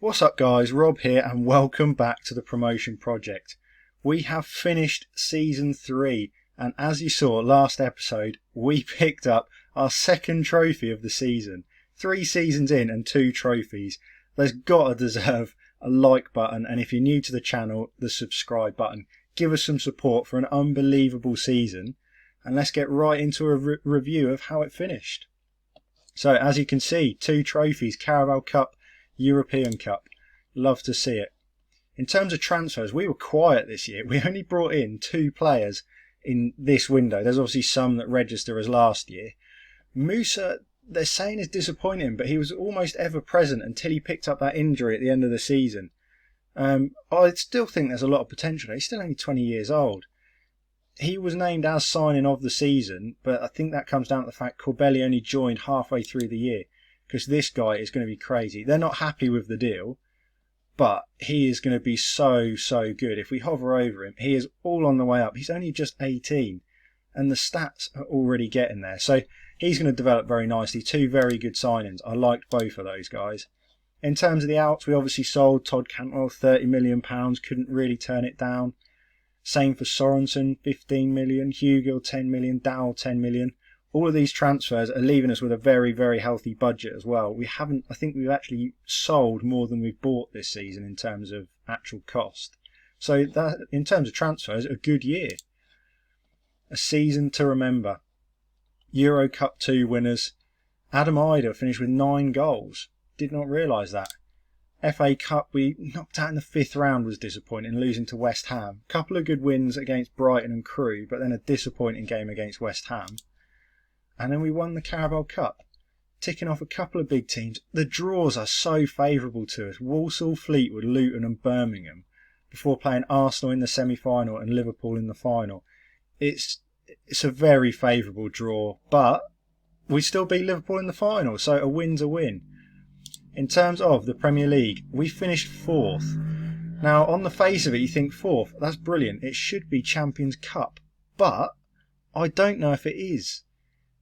What's up guys, Rob here and welcome back to the Promotion Project. We have finished Season 3 and as you saw last episode, we picked up our second trophy of the season. 3 seasons in and 2 trophies. There's got to deserve a like button, and if you're new to the channel, the subscribe button. Give us some support for an unbelievable season and let's get right into a review of how it finished. So as you can see, 2 trophies, Carabao Cup, European Cup. Love to see it. In terms of transfers, we were quiet this year. We only brought in 2 players in this window. There's obviously some that register as last year. Musa, they're saying is disappointing, but he was almost ever present until he picked up that injury at the end of the season. I still think there's a lot of potential. He's still only 20 years old. He was named as signing of the season, but I think that comes down to the fact Corbelli only joined halfway through the year, because this guy is going to be crazy. They're not happy with the deal, but he is going to be so good. If we hover over him, he is all on the way up. He's only just 18 and the stats are already getting there. So he's going to develop very nicely. 2 very good signings. I liked both of those guys. In terms of the outs, we obviously sold Todd Cantwell, £30 million. Couldn't really turn it down. Same for Sorensen, 15 million. Hugill, 10 million. Dowell, 10 million. All of these transfers are leaving us with a very healthy budget as well. I think we've actually sold more than we've bought this season in terms of actual cost. So that, in terms of transfers, a good year. A season to remember. Euro Cup 2 winners. Adam Idah finished with 9 goals. Did not realise that. FA Cup, we knocked out in the 5th round, was disappointing, losing to West Ham. Couple of good wins against Brighton and Crewe, but then a disappointing game against West Ham. And then we won the Carabao Cup, ticking off a couple of big teams. The draws are so favourable to us. Walsall, Fleetwood, Luton and Birmingham, before playing Arsenal in the semi-final and Liverpool in the final. It's a very favourable draw, but we still beat Liverpool in the final, so a win's a win. In terms of the Premier League, we finished 4th. Now, on the face of it, you think 4th, that's brilliant. It should be Champions Cup, but I don't know if it is.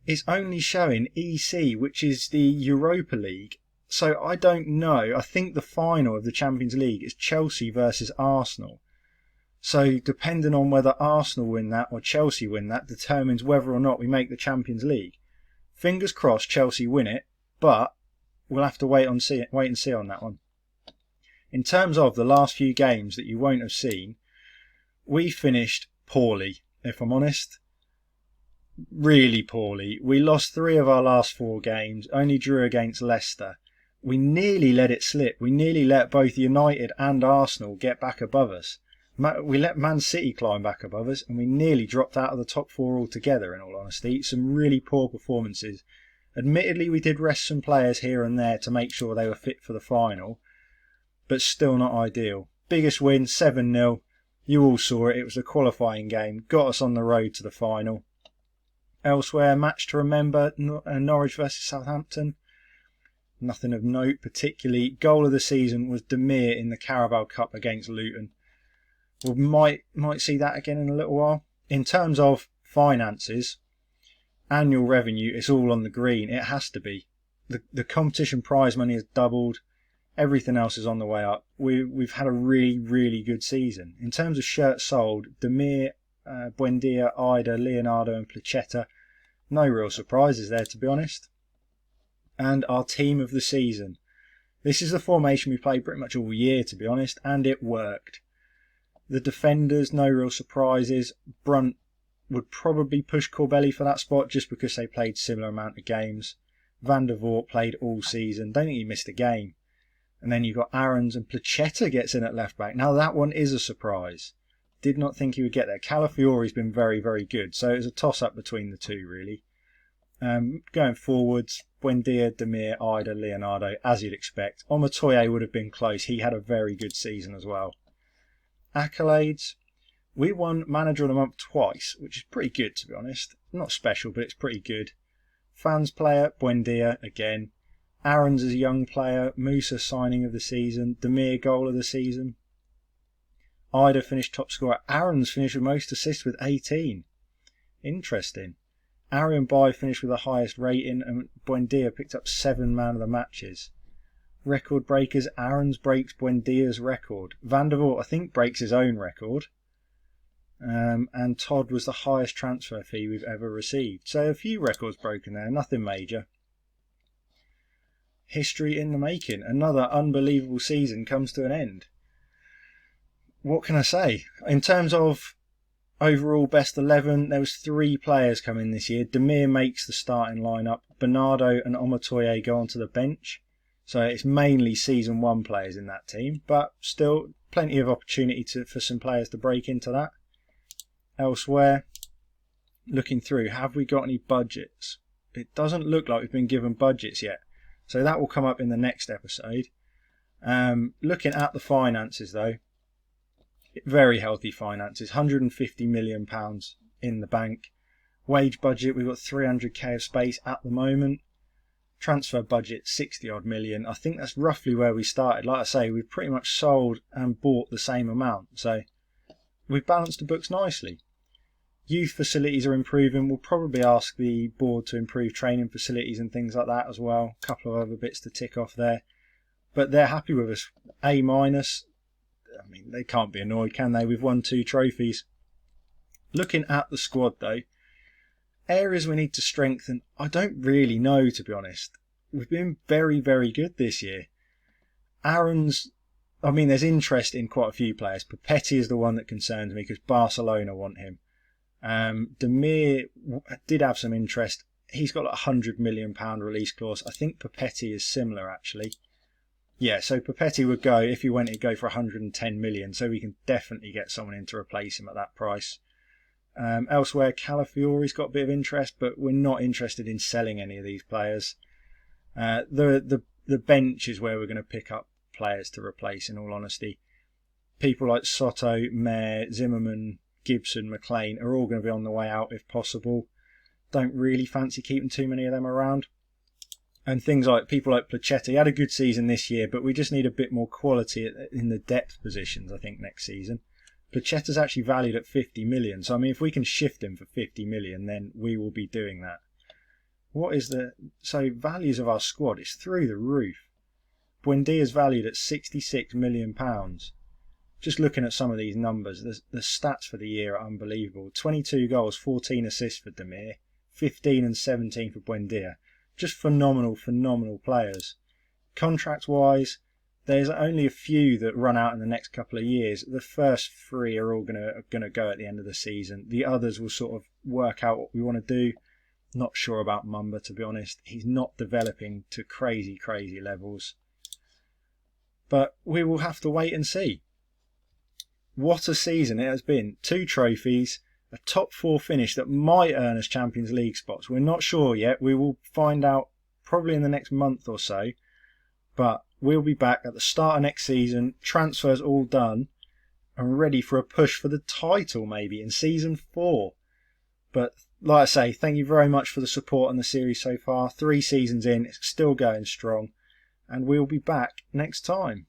It's only showing EC, which is the Europa League. So I don't know. I think the final of the Champions League is Chelsea versus Arsenal. So depending on whether Arsenal win that or Chelsea win that determines whether or not we make the Champions League. Fingers crossed Chelsea win it, but we'll have to wait and see on that one. In terms of the last few games that you won't have seen, we finished poorly, if I'm honest. Really poorly. We lost 3 of our last 4 games, only drew against Leicester. We nearly let it slip. We nearly let both United and Arsenal get back above us. We let Man City climb back above us and we nearly dropped out of the top 4 altogether, in all honesty. Some really poor performances. Admittedly, we did rest some players here and there to make sure they were fit for the final, but still not ideal. Biggest win, 7-0. You all saw it. It was a qualifying game. Got us on the road to the final. Elsewhere, match to remember, Norwich versus Southampton. Nothing of note particularly. Goal of the season was Demir in the Carabao Cup against Luton. We might see that again in a little while. In terms of finances, annual revenue is all on the green. It has to be. The competition prize money has doubled. Everything else is on the way up. We've had a really good season. In terms of shirts sold, Demir, Buendia, Idah, Leonardo and Placheta. No real surprises there, to be honest. And our team of the season. This is the formation we played pretty much all year, to be honest, and it worked. The defenders, no real surprises. Brunt would probably push Corbelli for that spot just because they played similar amount of games. Van der Voort played all season. Don't think he missed a game. And then you've got Aarons and Placheta gets in at left back. Now that one is a surprise. Did not think he would get there. Calafiori's been very good. So it was a toss-up between the 2, really. Going forwards, Buendia, Demir, Idah, Leonardo, as you'd expect. Omotoye would have been close. He had a very good season as well. Accolades. We won Manager of the Month twice, which is pretty good, to be honest. Not special, but it's pretty good. Fans player, Buendia, again. Aarons is a young player. Musa signing of the season. Demir goal of the season. Idah finished top scorer. Aarons finished with most assists with 18. Interesting. Arian Bai finished with the highest rating and Buendia picked up 7 man of the matches. record breakers. Aarons breaks Buendia's record. Van der Vaart, I think, breaks his own record. And Todd was the highest transfer fee we've ever received. So a few records broken there, nothing major. History in the making. Another unbelievable season comes to an end. What can I say? In terms of overall best 11, there was 3 players come in this year. Demir makes the starting lineup. Bernardo and Omotoye go onto the bench. So it's mainly Season 1 players in that team. But still, plenty of opportunity for some players to break into that. Elsewhere, looking through, have we got any budgets? It doesn't look like we've been given budgets yet. So that will come up in the next episode. Looking at the finances though, very healthy finances, £150 million in the bank. Wage budget, we've got 300k of space at the moment. Transfer budget, 60 odd million. I think that's roughly where we started. Like I say, we've pretty much sold and bought the same amount. So we've balanced the books nicely. Youth facilities are improving. We'll probably ask the board to improve training facilities and things like that as well. A couple of other bits to tick off there. But they're happy with us. A-. I mean, they can't be annoyed, can they? We've won 2 trophies. Looking at the squad though, areas we need to strengthen, I don't really know, to be honest. We've been very, very good this year. Aaron's, I mean, there's interest in quite a few players. Papetti is the one that concerns me because Barcelona want him. Demir did have some interest. He's got like a £100 million release clause. I think Papetti is similar actually. Yeah, so Papetti would go, if he went, he'd go for 110 million. So we can definitely get someone in to replace him at that price. Elsewhere, Calafiori's got a bit of interest, but we're not interested in selling any of these players. The bench is where we're going to pick up players to replace, in all honesty. People like Soto, Mayer, Zimmerman, Gibson, McLean are all going to be on the way out if possible. Don't really fancy keeping too many of them around. And things like people like Placetti had a good season this year, but we just need a bit more quality in the depth positions, I think, next season. Placetta's actually valued at 50 million. So, I mean, if we can shift him for 50 million, then we will be doing that. So, values of our squad is through the roof. Buendia's valued at £66 million. Just looking at some of these numbers, the stats for the year are unbelievable. 22 goals, 14 assists for Demir, 15 and 17 for Buendia. Just phenomenal players. Contract-wise, there's only a few that run out in the next couple of years. The first 3 are all gonna go at the end of the season. The others will sort of work out what we want to do. Not sure about Mumba, to be honest. He's not developing to crazy levels. But we will have to wait and see. What a season it has been. 2 trophies, a top 4 finish that might earn us Champions League spots. We're not sure yet. We will find out probably in the next month or so. But we'll be back at the start of next season. Transfers all done. And ready for a push for the title maybe in Season 4. But like I say, thank you very much for the support on the series so far. 3 seasons in, it's still going strong. And we'll be back next time.